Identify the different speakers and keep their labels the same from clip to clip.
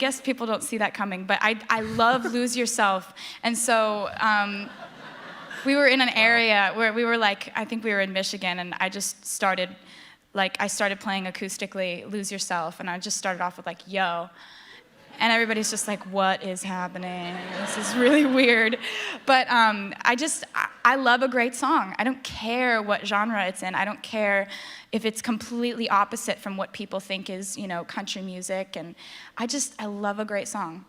Speaker 1: guess people don't see that coming, but I love Lose Yourself. And so we were in an area where we were like, I think we were in Michigan, and I just started, I started playing acoustically Lose Yourself, and I just started off with like, yo. And everybody's just like, what is happening? This is really weird. But I love a great song. I don't care what genre it's in. I don't care if it's completely opposite from what people think is, country music. And I love a great song.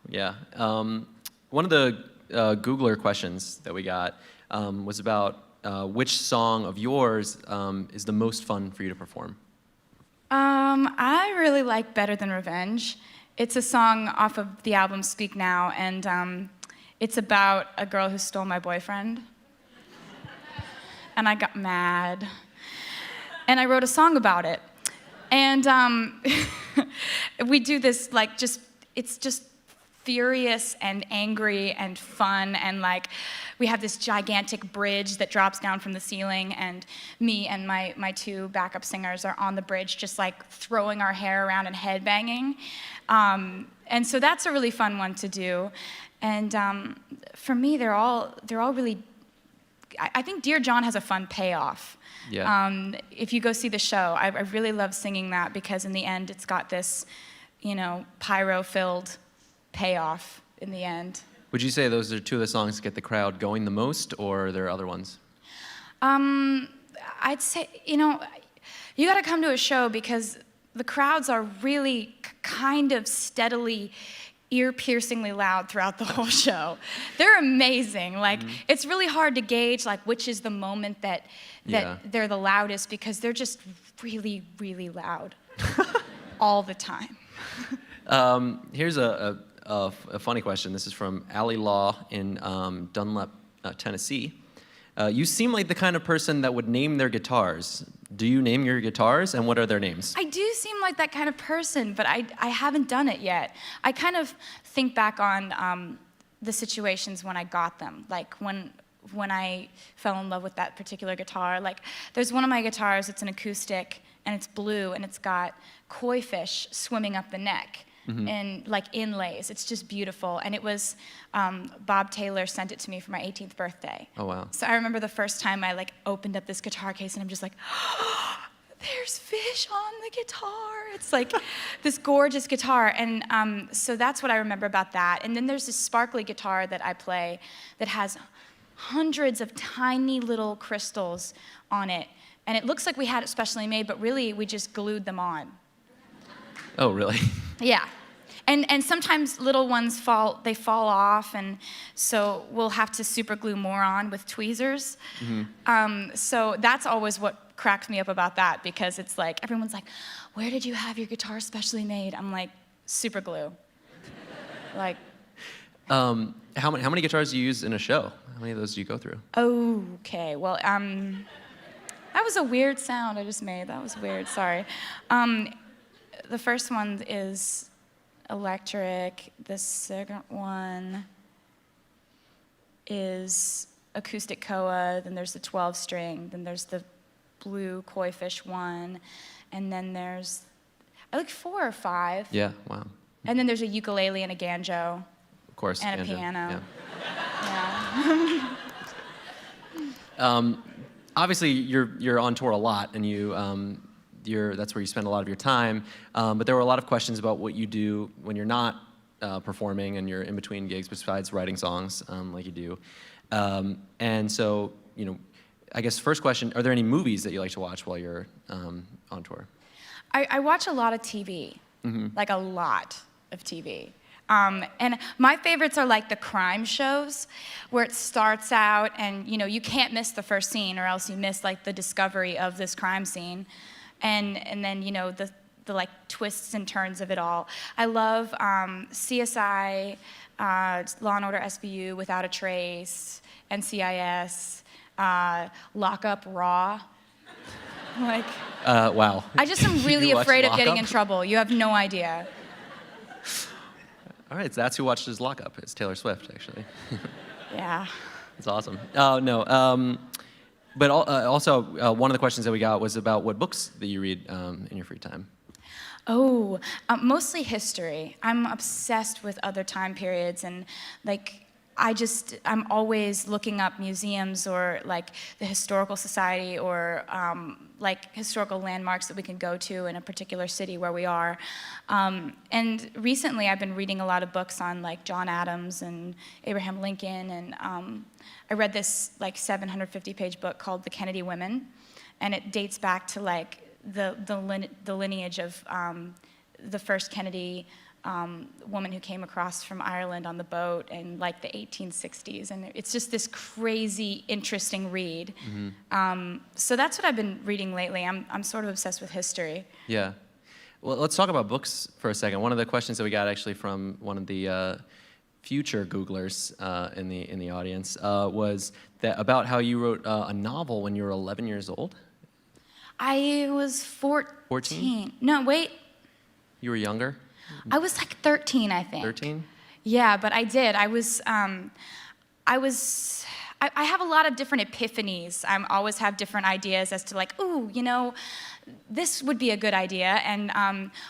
Speaker 2: Yeah. One of the Googler questions that we got was about which song of yours is the most fun for you to perform?
Speaker 1: I really like Better Than Revenge. It's a song off of the album Speak Now, and it's about a girl who stole my boyfriend. And I got mad. And I wrote a song about it. And we do this, it's just furious and angry and fun, and we have this gigantic bridge that drops down from the ceiling, and me and my two backup singers are on the bridge just throwing our hair around and headbanging. And so that's a really fun one to do. And for me, they're all really, I think Dear John has a fun payoff.
Speaker 2: Yeah.
Speaker 1: If you go see the show, I really love singing that, because in the end it's got this, pyro-filled payoff in the end.
Speaker 2: Would you say those are two of the songs that get the crowd going the most, or are there other ones?
Speaker 1: I'd say, you gotta come to a show, because the crowds are really kind of steadily, ear-piercingly loud throughout the whole show. They're amazing. It's really hard to gauge which is the moment that they're the loudest, because they're just really, really loud all the time.
Speaker 2: Here's a funny question. This is from Allie Law in Dunlap, Tennessee. You seem like the kind of person that would name their guitars. Do you name your guitars, and what are their names? I
Speaker 1: do seem like that kind of person, but I haven't done it yet. I kind of think back on the situations when I got them, when I fell in love with that particular guitar. There's one of my guitars, it's an acoustic, and it's blue, and it's got koi fish swimming up the neck. Mm-hmm. And inlays. It's just beautiful. And it was, Bob Taylor sent it to me for my 18th birthday.
Speaker 2: Oh, wow.
Speaker 1: So I remember the first time I opened up this guitar case, and I'm just like, oh, there's fish on the guitar. It's this gorgeous guitar. And so that's what I remember about that. And then there's this sparkly guitar that I play that has hundreds of tiny little crystals on it. And it looks like we had it specially made, but really we just glued them on.
Speaker 2: Oh, really?
Speaker 1: Yeah. And sometimes little ones fall off, and so we'll have to super glue more on with tweezers. Mm-hmm. So that's always what cracks me up about that, because it's everyone's like, where did you have your guitar specially made? I'm like, super glue.
Speaker 2: How many guitars do you use in a show? How many of those do you go through?
Speaker 1: Okay, well, that was a weird sound I just made. That was weird, sorry. The first one is electric. The second one is acoustic koa. Then there's the 12-string. Then there's the blue koi fish one. And then there's 4 or 5.
Speaker 2: Yeah, wow.
Speaker 1: And then there's a ukulele and a banjo.
Speaker 2: Of course,
Speaker 1: and
Speaker 2: banjo.
Speaker 1: A piano.
Speaker 2: Yeah. Obviously, you're on tour a lot, and that's where you spend a lot of your time. But there were a lot of questions about what you do when you're not performing and you're in between gigs, besides writing songs like you do. And so, I guess first question: are there any movies that you like to watch while you're on tour?
Speaker 1: I watch a lot of TV,
Speaker 2: mm-hmm.
Speaker 1: a lot of TV. And my favorites are the crime shows, where it starts out and, you can't miss the first scene, or else you miss the discovery of this crime scene. And then, the twists and turns of it all. I love CSI, Law and Order SVU, Without a Trace, NCIS, Lock Up Raw.
Speaker 2: Wow.
Speaker 1: I just am really afraid of getting in trouble. You have no idea.
Speaker 2: All right, so that's who watches Lock Up. It's Taylor Swift, actually.
Speaker 1: Yeah.
Speaker 2: That's awesome. Oh, no. But also, one of the questions that we got was about what books that you read in your free time.
Speaker 1: Oh, mostly history. I'm obsessed with other time periods, and like I'm always looking up museums or like the historical society or like historical landmarks that we can go to in a particular city where we are. And recently I've been reading a lot of books on like John Adams and Abraham Lincoln, and I read this like 750-page book called The Kennedy Women, and it dates back to like the lineage of the first Kennedy woman who came across from Ireland on the boat in like the 1860s, and it's just this crazy, interesting read. So that's what I've been reading lately. I'm sort of obsessed with history.
Speaker 2: Yeah. Well, let's talk about books for a second. One of the questions that we got actually from one of the future Googlers in the audience was that about how you wrote a novel when you were 11 years old.
Speaker 1: I was 14.
Speaker 2: 14?
Speaker 1: No, wait.
Speaker 2: You were younger?
Speaker 1: I was like 13, I think.
Speaker 2: 13?
Speaker 1: Yeah, but I did. I have a lot of different epiphanies. I always have different ideas as to like, ooh, you know, this would be a good idea. And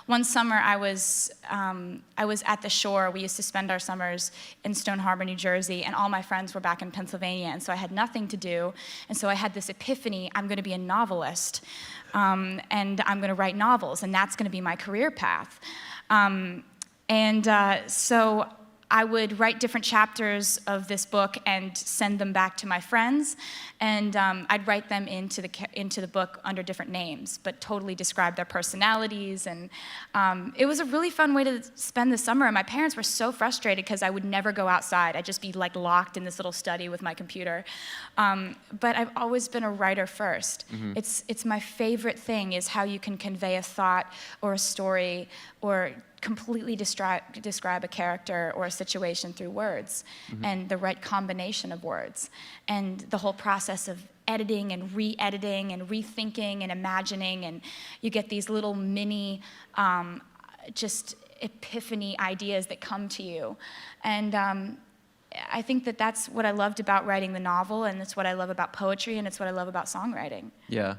Speaker 1: one summer I was at the shore. We used to spend our summers in Stone Harbor, New Jersey, and all my friends were back in Pennsylvania, and so I had nothing to do. And so I had this epiphany: I'm going to be a novelist, and I'm going to write novels, and that's going to be my career path. So I would write different chapters of this book and send them back to my friends, and I'd write them into the book under different names, but totally describe their personalities. And it was a really fun way to spend the summer. And my parents were so frustrated because I would never go outside. I'd just be like locked in this little study with my computer. But I've always been a writer first. It's my favorite thing is how you can convey a thought or a story or completely describe a character or a situation through words, and the right combination of words, and the whole process of editing and re-editing and rethinking and imagining, and you get these little mini just epiphany ideas that come to you. And I think that that's what I loved about writing the novel, and it's what I love about poetry, and it's what I love about songwriting.
Speaker 2: Yeah.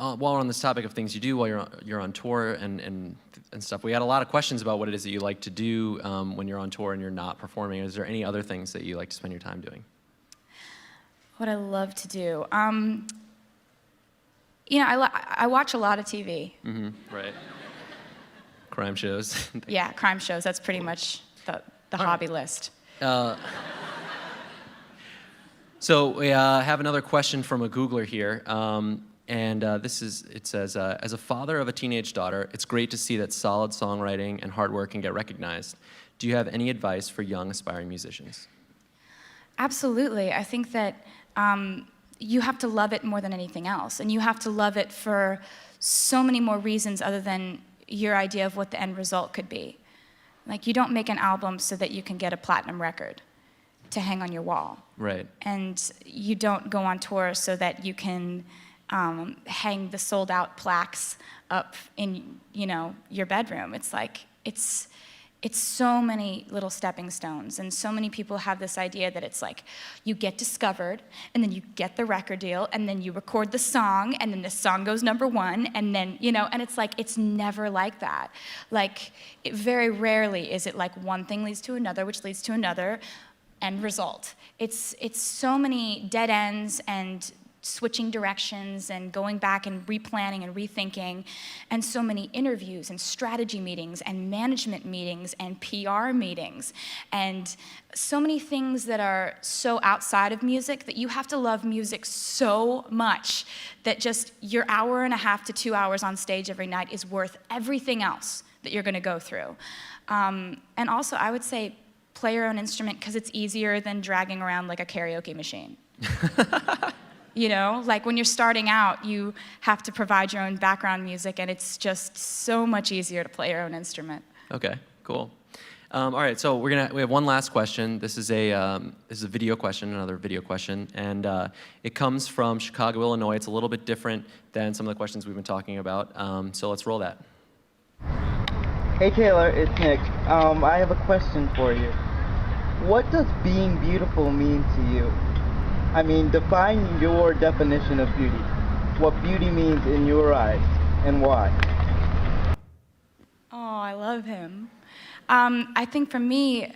Speaker 2: While we're on this topic of things you do while you're on tour and stuff, we had a lot of questions about what it is that you like to do when you're on tour and you're not performing. Is there any other things that you like to spend your time doing?
Speaker 1: What I love to do, you know, I watch a lot of TV.
Speaker 2: Right. Crime shows.
Speaker 1: Yeah, crime shows. That's pretty much the hobby list.
Speaker 2: So we have another question from a Googler here. It says, as a father of a teenage daughter, it's great to see that solid songwriting and hard work can get recognized. Do you have any advice for young aspiring musicians?
Speaker 1: Absolutely. I think that you have to love it more than anything else, and you have to love it for so many more reasons other than your idea of what the end result could be. Like, you don't make an album so that you can get a platinum record to hang on your wall.
Speaker 2: Right. And
Speaker 1: you don't go on tour so that you can hang the sold-out plaques up in, you know, your bedroom. It's like, it's so many little stepping stones, and so many people have this idea that it's like you get discovered, and then you get the record deal, and then you record the song, and then the song goes #1, and then, you know, and it's like, it's never like that. Like, very rarely is it like one thing leads to another, which leads to another end result. It's so many dead ends and switching directions and going back and replanning and rethinking, and so many interviews and strategy meetings and management meetings and PR meetings, and so many things that are so outside of music that you have to love music so much that just your hour and a half to 2 hours on stage every night is worth everything else that you're going to go through. And also, I would say play your own instrument because it's easier than dragging around like a karaoke machine. You know, like when you're starting out, you have to provide your own background music, and it's just so much easier to play your own instrument.
Speaker 2: Okay, cool. All right, so we have one last question. This is a video question, another video question, and it comes from Chicago, Illinois. It's a little bit different than some of the questions we've been talking about. So let's roll that.
Speaker 3: Hey Taylor, it's Nick. I have a question for you. What does being beautiful mean to you? I mean, define your definition of beauty. What beauty means in your eyes, and why?
Speaker 1: love him. I think for me,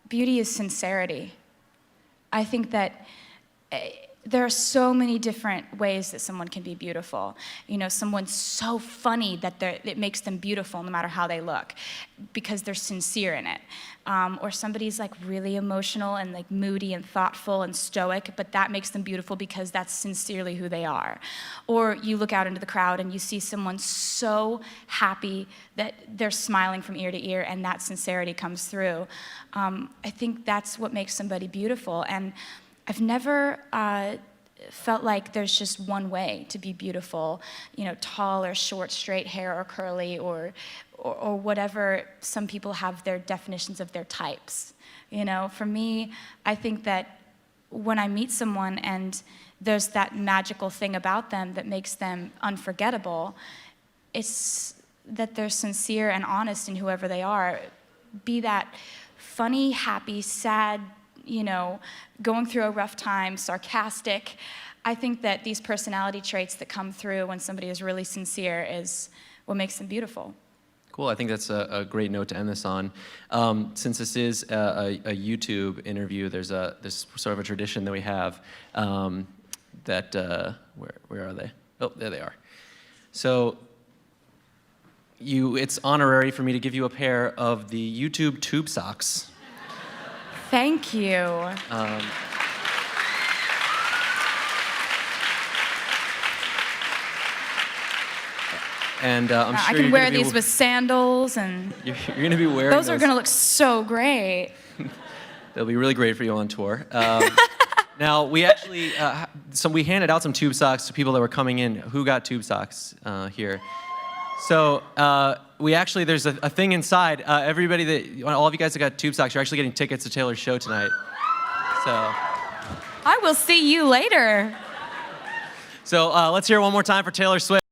Speaker 1: beauty is sincerity. I think that there are so many different ways that someone can be beautiful. You know, someone's so funny that it makes them beautiful no matter how they look, because they're sincere in it. Or somebody's like really emotional and like moody and thoughtful and stoic, but that makes them beautiful because that's sincerely who they are. Or you look out into the crowd and you see someone so happy that they're smiling from ear to ear, and that sincerity comes through. I think that's what makes somebody beautiful. And I've never felt like there's just one way to be beautiful, you know, tall or short, straight hair or curly, or whatever. Some people have their definitions of their types. You know, for me, I think that when I meet someone and there's that magical thing about them that makes them unforgettable, it's that they're sincere and honest in whoever they are. Be that funny, happy, sad, you know, going through a rough time, sarcastic. I think that these personality traits that come through when somebody is really sincere is what makes them beautiful.
Speaker 2: Cool. I think that's a great note to end this on. Since this is a YouTube interview, there's sort of a tradition that we have that, where are they? Oh, there they are. So it's honorary for me to give you a pair of the YouTube tube socks.
Speaker 1: Thank you.
Speaker 2: And I'm sure
Speaker 1: I can wear these with sandals, and
Speaker 2: you're going to be wearing
Speaker 1: those are going to look so great.
Speaker 2: They'll be really great for you on tour. Now, we actually, we handed out some tube socks to people that were coming in. Who got tube socks here? So there's a thing inside. All of you guys that got tube socks, you're actually getting tickets to Taylor's show tonight. So
Speaker 1: I will see you later.
Speaker 2: let's hear it one more time for Taylor Swift.